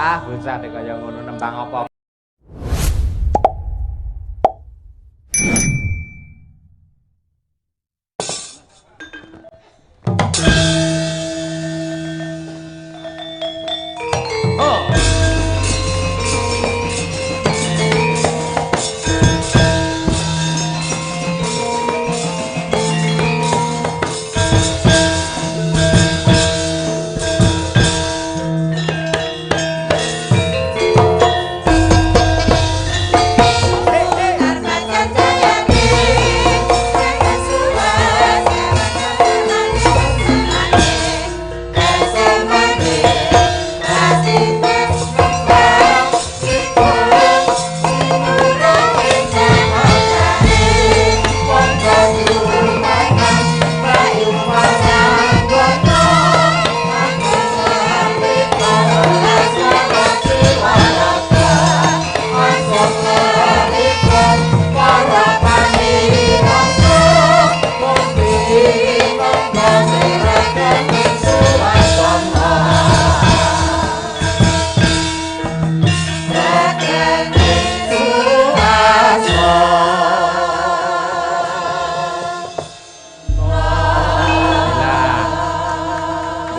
bocah nek kaya ngono nembang apa.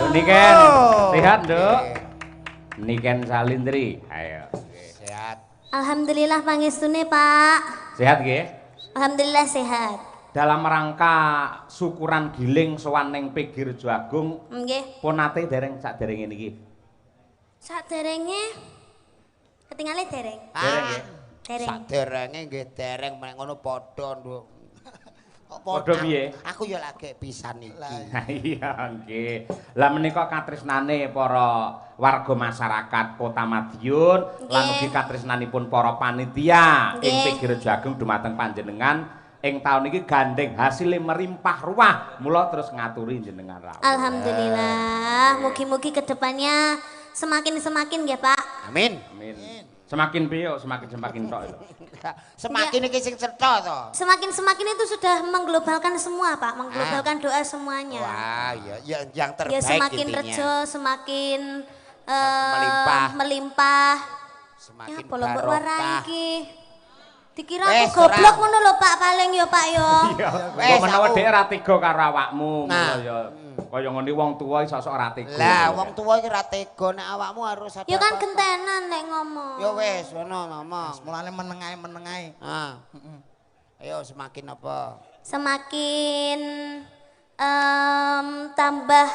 Niken, sehat, Nduk? Niken Salindri. Ayo. Sehat. Alhamdulillah pangestune, Pak. Sehat nggih? Alhamdulillah sehat. Dalam rangka syukuran giling sowan ning Pegi Rejo Agung, Nggih. pun nate dereng sakderenge niki. Saderenge ketinggalan dereng. Dereng nggih. Dereng. Saderenge nggih dereng mek ngono padha, Nduk. Padha piye? Aku ya lagi pisan iki. Ha iya nggih. Lah menika katresnane para warga masyarakat Kota Madiun lan ugi katresnanipun para panitia ing Pegi Rejo Agung dumateng panjenengan ing taun iki gandeng hasilé merimpah ruah. Mula terus ngaturi jenengan rawuh. Alhamdulillah. Mugi-mugi kedepannya semakin nggih, Pak. Amin. Amin. Semakin piye semakin tok itu. Semakin iki sing cetha to. Semakin itu sudah mengglobalkan semua, Pak. Mengglobalkan doa semuanya. Wah, ya yang terbaik Ya semakin intinya. rejo, semakin Melimpah. Ya Semakin bolong mbok warai barokah. iki. Dikira Wes, aku goblok ora. ngono lho Pak paling ya Pak ya. Iya. Wes, Kok menawa aku- dhek ra tega karo awakmu Nah. ya kaya ngene wong tuwa iso sok ra tega. Lah, wong tuwa iki ra tega nek awakmu harus ada. Ya kan apa-apa. gentenan nek ngomong. Ya wis, ngono ngomong. Mulane menengae. Ah. Ayo semakin apa? Semakin tambah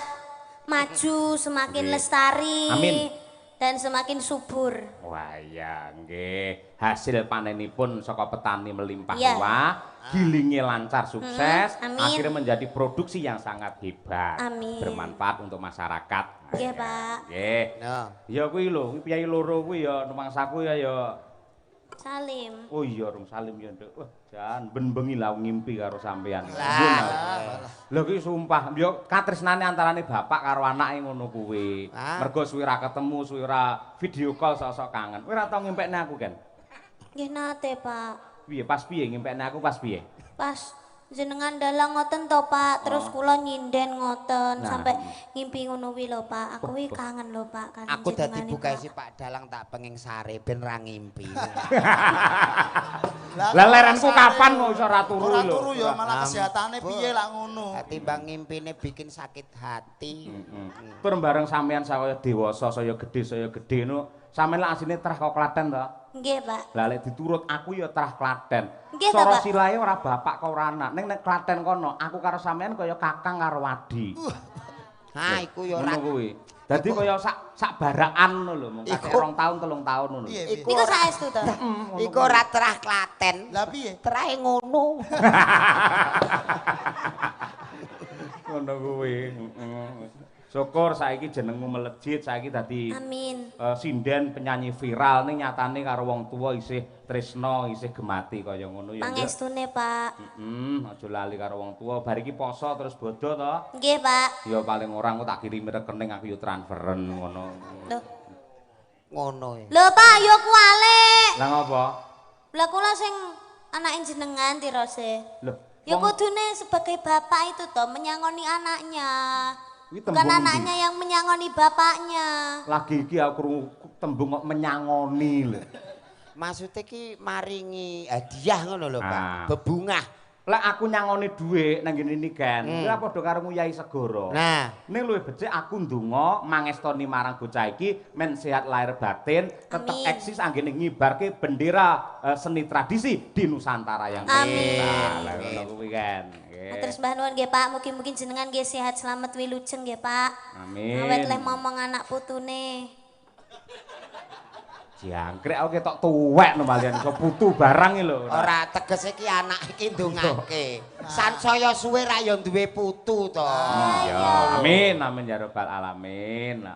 maju, semakin Nggih. lestari. Amin. Dan semakin subur. Wah iya nggih. Hasil panenipun saka petani melimpah Iya. ruah, gilinge lancar sukses, amin. akhirnya menjadi produksi yang sangat hebat, Amin. bermanfaat untuk masyarakat. Nggih, Pak. Nggih. Nah. Ya kuwi lho, kuwi piyai loro kuwi ya numangsaku ya Salim. oh iya Rum Salim ya Nduk. Wah, jan ben bengi lah ngimpi karo sampean. Lah. Lho kuwi sumpah, yo katresnane antarane bapak karo anake ngono kuwi. Ah. Mergo suwi ra ketemu, suwi ra video call sok-sok kangen. Kowe ra tau ngempekne aku kan? Nggih nate Pak. Piye pas piye ngempekne aku pas piye? Pas jenengan dalang ngoten to Pak, terus kula nyinden ngoten Nah. sampai ngimpi ngono wi lho Pak. Aku wi kangen lho Pak kan Aku dadi jenengane, buka Pak. si Pak Dalang tak penging sare ben ra ngimpi. Lah lerenku kapan kok iso ra turu Ora lho? turu ya malah Ampun. kesehatane piye lak ngono. Ketimbang ngimpine bikin sakit hati. Tur bareng sampean saya dewasa, saya gedhe no. Sampeyan lak asline trah kok Klaten to? Nggih Pak. Lah lek diturut aku ya trah Klaten. Nggih, Sora Pak. silahe ora bapak kok ora anak. Ning nek Klaten kono, aku karo sampean kaya kakang karo wadi. Ha iku ya Ngono ora. kuwi. Dadi kaya sak barakan ngono lho, mung kakek 2 tahun 3 tahun ngono. Piye? Iku Niku saestu to. Iku ora terah Klaten. Lah piye? Terahe ngono. Ngono kuwi. Syukur saiki jenengmu melejit, saiki dadi Amin. sinden penyanyi viral ning nyatane karo wong tuwa isih tresna, isih gemati kaya ngono ya. Nduk. Pangestune Pak. Aja lali karo wong tuwa. Bar iki poso terus bodho to. Nggih Pak. Ya paling ora engko tak kirimi rekening aku yo transferen ngono. Loh. Ngono ya. Lho Pak, yo kualik. Lah ngopo? Lah kula sing anake jenengan tirose. Loh, Ya wong- kudune sebagai bapak itu toh menyangoni anaknya. Kuwi Bukan tembung anaknya yang menyangoni bapaknya. Lagi iki aku krungu tembung kok menyangoni lho. Maksudnya ki maringi hadiah ngono lho, Pak. Ah. Bebungah. Lek aku nyangoni dhuwit nang ngene iki kan, kuwi padha karo Yai Segara. Nah, ning luwih becik aku ndonga mangestoni marang bocah iki men sehat lahir batin, tetep Amin. eksis anggene ngibarke bendera seni tradisi di Nusantara yang Amin. kita. Lah ngono kuwi kan. Nggih. Terus mbah nuwun nggih Pak, mugi-mugi jenengan nggih sehat selamat wilujeng nggih Pak. Amin. Awet leh momong anak putune. Jangkrik aku ketok tuwek no malian iso putu barang iki lho. ora tegese ki anak iki ndongake. Sansaya suwe ra ya duwe putu to. Iya. Amin amin ya rabbal alamin.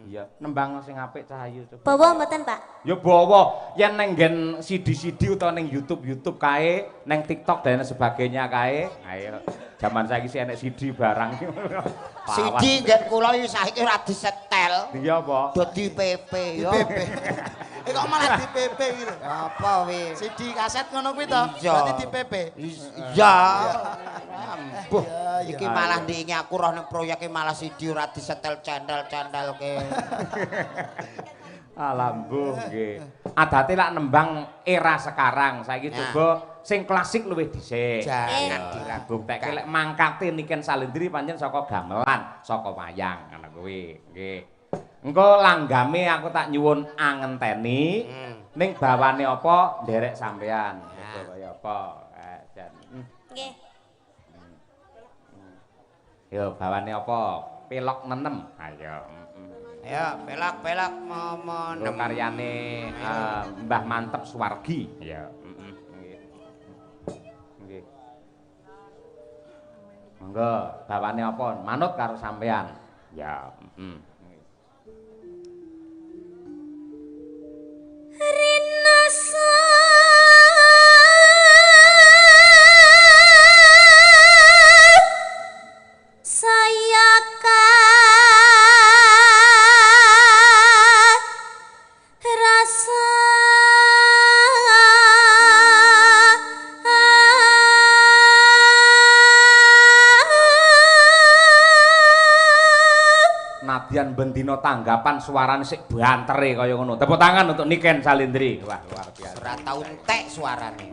Iya, nembang sing apik Cahayu coba. Bawa mboten Pak? Ya bawa yen nang nggen CD-CD utawa ning YouTube kae, nang TikTok dan sebagainya kae. Ayo. Zaman saiki sih enek CD barang. CD nggen kula iki saiki ora disetel. Iya apa? Dadi PP yo. Kok malah di PP gitu. Apa wis? CD kaset ngono kuwi to. Iya. Berarti di PP. Iya. Ambuh. Iya, Iki malah ndingi aku roh ning proyeke malah CD ora disetel channel-channel ke. Alambuh nggih. Adate lak nembang era sekarang. Saiki coba sing klasik luwih dhisik. Jangan diragukan. Buktekke lek mangkate Niken Salendri pancen saka gamelan, saka wayang ngono kuwi. Nggih. Engko langgame aku tak nyuwun angenteni. Ning bawane apa nderek sampean. Kaya apa? Nggih. Yo bawane apa? Pelok nenem. Ayo. Ya, pelak-pelak momon. Lho karyane Mbah Mantep Suwargi. Ya, nggih. Nggih. Monggo, bawane apa? Manut karo sampean. Ya, Rinasa saya rasa nadyan bendina tanggapan suarane sik bantere kaya ngono. Tepuk tangan untuk Niken Salendri. Wah, luar biasa. Ora tau entek suarane.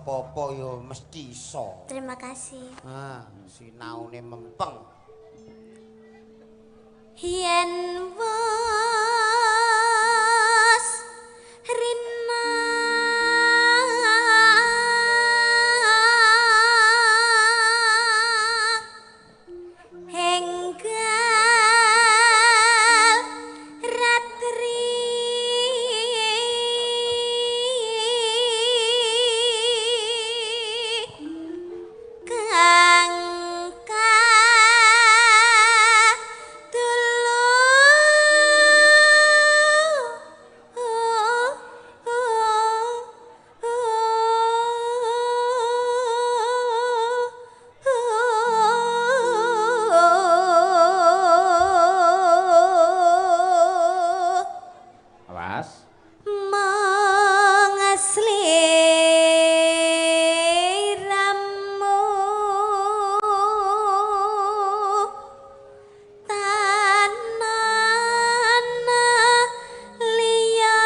Apa-apa ya mesti iso. Terima kasih. Sinaune mempeng. Yen was rina laras. Mengasliramu tanana liya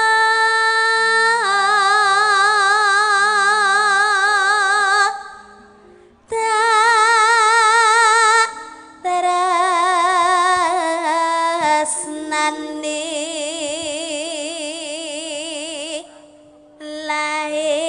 tak tresnani lahir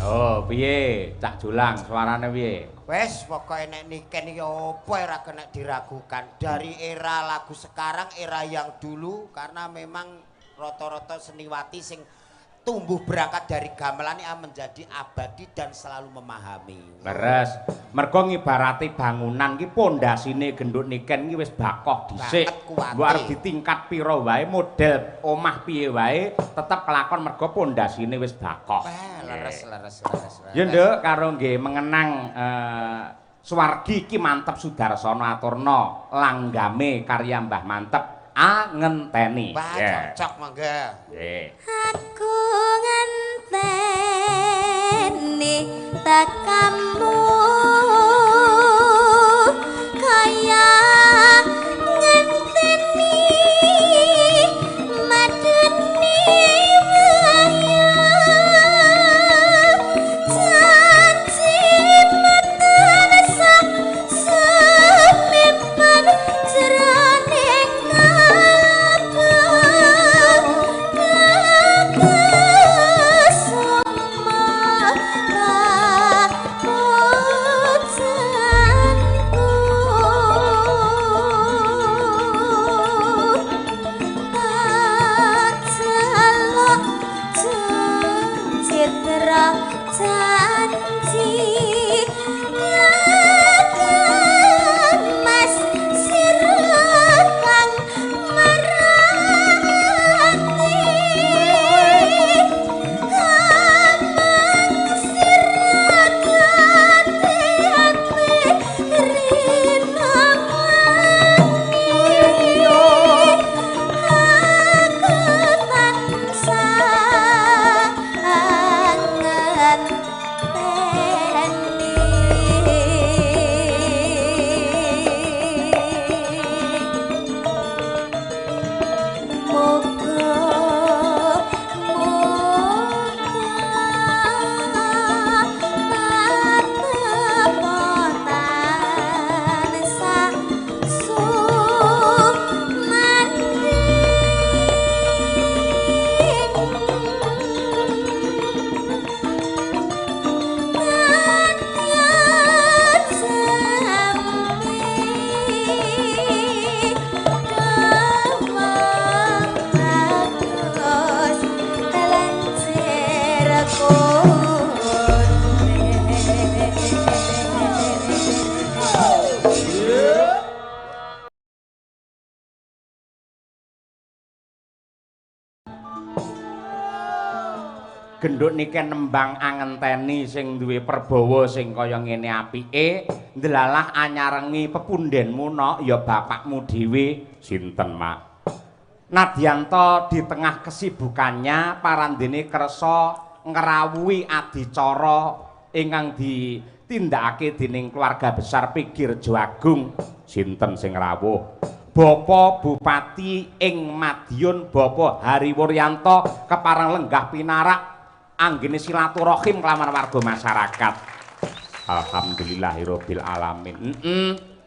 Oh, piye? Cak Julang suarane piye? Wes pokoke nek Niken iki apa ora kena diragukan. Dari era lagu sekarang, era yang dulu karena memang rata-rata seniwati sing tumbuh berangkat dari gamelan menjadi abadi dan selalu memahami. Leres. Mergo ngibarati bangunan ki pondasine gendut Niken ki wis bakoh dhisik. Mbok arep ditingkat pira wae model omah piye wae tetep kelakon mergo pondasine wis bakoh. Leres. Ya Nduk karo nggih mengenang Suwargi ki mantep Sudarsana aturna langgame karya Mbah Mantep angenteni. Wah, cocok mangga. Nggih. aku ngenteni tekamu kaya ngenteni madeni wayah janji matan semipan jroning janji mas sirakan merati amang sirakan hati rinamani aku tansah angen Genduk Niken nembang angenteni sing duwe perbawa sing kaya ngene apike ndelalah anyarengi pepundhenmu nok ya bapakmu dhewe sinten Mak. Nadyanto di tengah kesibukannya parandene kersa ngrawuhi adicara ingkang ditindakake dening keluarga besar Pigirjo Agung sinten sing rawuh Bapak Bupati ing Madiun Bapak Hariwuryanto kepareng lenggah pinarak anggene silaturahim kelawan warga masyarakat. Alhamdulillahirabbil alamin.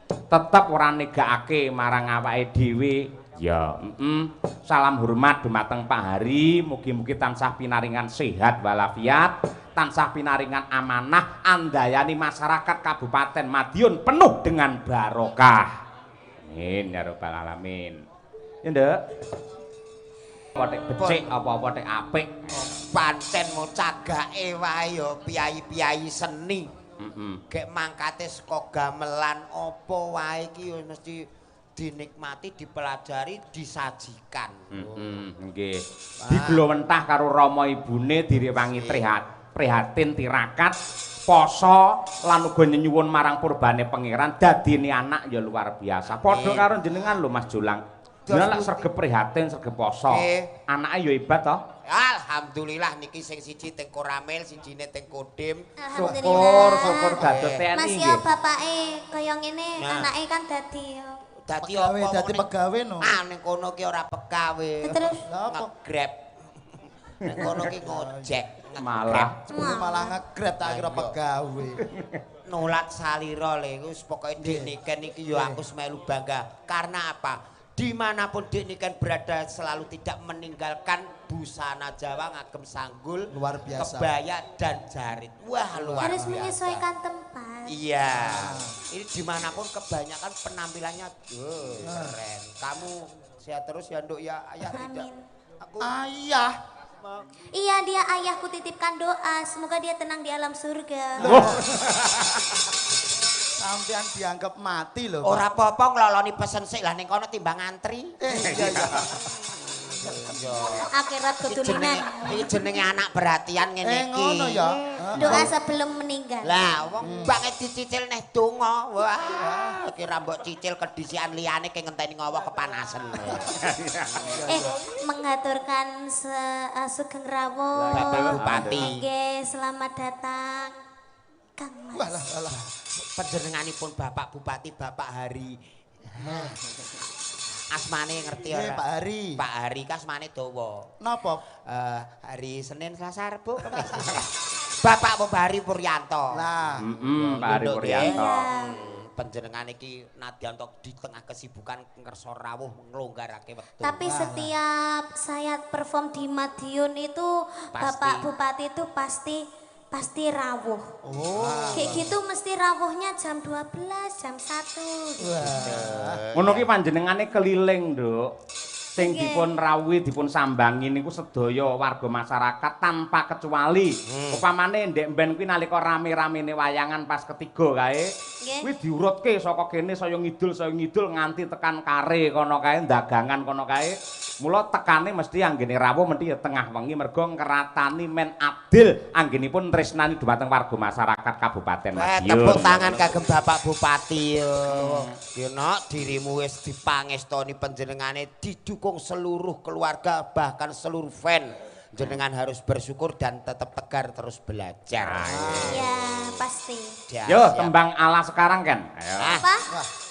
Tetep ora negakake marang awake dhewe. Ya, salam hormat dumateng Pak Hari, mugi-mugi tansah pinaringan sehat walafiat, tansah pinaringan amanah andayani masyarakat Kabupaten Madiun penuh dengan barokah. Amin ya rabbal alamin. Ya, Nduk. Apa tek becik apa-apa tek apik. pancen mau cagake wae ya piyai-piyai seni. Gek mangkate saka gamelan apa wae iki ya mesti dinikmati, dipelajari, disajikan. Nggih. Diglowentah karo rama ibune direwangi prihatin tirakat poso lan uga nyuwun marang purbane pangeran dadine anak ya luar biasa. Padha karo jenengan lho Mas Jolang. Jenengan lak sregep prihatin, sregep poso. Anake ya hebat to. Alhamdulillah niki sing siji teng Koramil, sijine teng Kodim. Syukur dados TNI Mas nggih. ya bapake kaya ngene, anake kan dadi Dadi Pegawe, apa? dadi pegawe no. Ah ning kono ki ora pegawe. Terus Nge-grab. Ning kono ki ngojek. Malah Malah nge-grab tak kira pegawe. Nulat salira le wis pokoke Dik Niken iki ya aku melu bangga. Karena apa? Dimanapun Dik Niken berada selalu tidak meninggalkan busana Jawa ngagem sanggul, Luar biasa. kebaya dan jarit. Wah luar harus biasa. menyesuaikan tempat. Iya. Ini dimanapun kebanyakan penampilannya keren. Kamu sehat terus ya Nduk ya. Ayah tidak. Amin. Aku Ayah. Iya, dia ayahku titipkan doa, semoga dia tenang di alam surga. Sampean dianggap mati loh. ora apa-apa ngloloni pesen sik lah ning kono timbang antri. Iya iya. Akhirat keturunan. Iki jenenge anak perhatian ngene iki. Ngono ya. Doa sebelum meninggal. Lah wong banget dicicil neh donga. Wah, kira mbok cicil kedisian liyane ke ngenteni ngowo kepanasan. Mengaturkan Sugeng Rawuh. Bapak Bupati. Nggih, selamat datang Kang Mas. Walah. Panjenenganipun Bapak Bupati Bapak Hari. Asmane ngerti Iya ora? Pak Hari. Pak Hari kasmane dawa. Napa? Hari Senin Selasa Rebo Kamis. Bapak Hari Puryanto. Lah. Pak Ari Puryanto. Panjenengan iki nadyan di tengah kesibukan ngerso rawuh nglonggarake wektu. Tapi setiap saya perform di Madiun itu Bapak Bupati itu pasti rawuh. Kayak gitu mesti rawuhnya jam 12, jam 1. Ngono ki panjenengane keliling, Nduk. Sing dipun rawuhi, dipun sambangi niku sedaya warga masyarakat tanpa kecuali. Upamane ndek mben kuwi nalika rame-ramene wayangan pas ketiga kae, kuwi diurutke saka kene saya ngidul nganti tekan kare kono kae, dagangan kono kae. Mula tekane mesti anggene rawuh mesti ya tengah wengi mergo ngratani men adil anggenipun tresnani dhumateng warga masyarakat Kabupaten Madiun. Tepuk tangan kagem Bapak Bupati. Yo nok dirimu wis dipangestoni panjenengane didukung seluruh keluarga bahkan seluruh fan. Jenengan harus bersyukur dan tetap tegar terus belajar. Iya, pasti. Yo tembang ala sekarang kan. Ayo. Apa?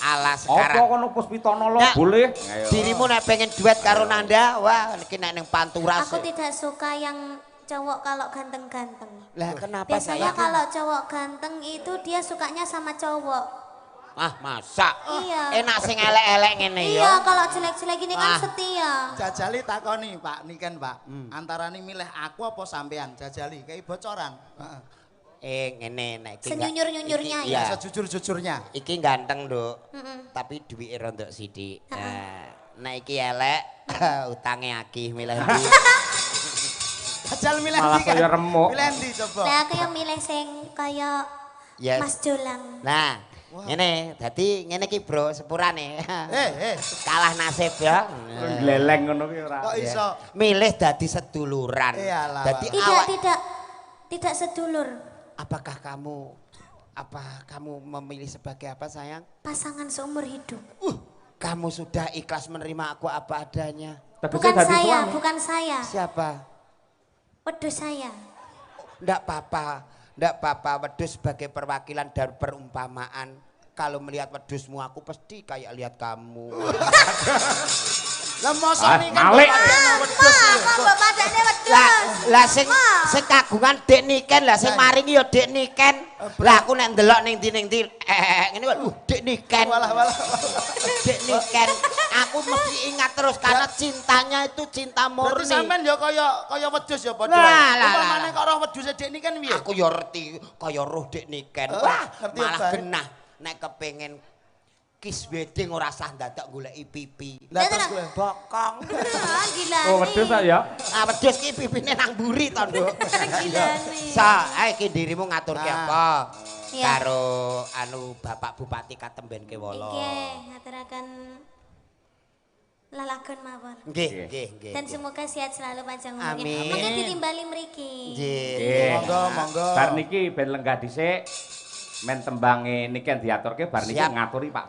Ala Apa sekarang. kono Puspitono lo Nah, boleh? Ayo. Dirimu nek pengen duet karo Nanda, wah iki nek ning Pantura. Aku tidak suka yang cowok kalau ganteng-ganteng. Lah kenapa Biasanya saya? kalau cowok ganteng itu dia sukanya sama cowok. Ah, masa? Iya. Enak sing elek-elek ngene ya. Iya, kalau jelek-jelek gini kan Ah. setia. Jajali takoni Pak Niken Pak. Antarane milih aku apa sampean? Jajali kayak bocoran. Heeh. Ngene nek iki. Senyunyur-nyunyurnya iki- ya. iya. Sejujur-jujurnya. Iki ganteng, Nduk. Tapi duwike rontok sithik. Nek iki elek, utange akeh milih ndi. Jajal milih Malah ndi kan? kaya remuk. Milih ndi coba? Nah, aku yang milih sing kayak Yes. Mas Jolang. Nah, ngene, dadi ngene iki, Bro, sepurane. Kalah nasib ya. Gleleng ngono ki ora. Kok iso? Milih dadi seduluran. Iyalah, Dadi Tidak sedulur. apakah kamu memilih sebagai apa, sayang? Pasangan seumur hidup. Kamu sudah ikhlas menerima aku apa adanya. Bukan saya. Siapa? Wedhus saya. Ndak apa-apa, wedhus sebagai perwakilan dari perumpamaan. Kalau melihat wedhusmu aku pasti kayak lihat kamu. Lah mosok nih kan Malik. wedhus. Bapaknya wedhus. Lah sing kagungan Dik Niken lah sing maringi ya Dik Niken. Lah aku nek ndelok ning ndi ngene kok Dik Niken. Walah. Dik Niken. Aku mesti ingat terus karena cintanya itu cinta Berarti murni. sampean ya kaya wedhus ya padha. Lah. Upamane kok roh wedhus Dik Niken piye? Aku ya ngerti kaya roh Dik Niken. Oh, Wah, ngerti malah apa? genah nek kepengin kiss wedding ora sah dadak goleki pipi. Lah terus Bener. kowe Bokong. Ah, gila. Oh, wedhus ya. Ah wedhus ki pipine nang mburi to, Nduk. Gilane. Sa, ae ki dirimu ngaturke Ah. apa? Iya. Karo anu Bapak Bupati Katemben Kewala. Nggih, ngaturaken lalagon mawon. Nggih, nggih, nggih. Dan semoga sehat selalu panjang umurnya. Amin. Mangke ditimbali mriki. Nggih. Monggo, monggo. Bar niki ben lenggah dhisik men tembange niki diaturke bar niki Siap. ngaturi Pak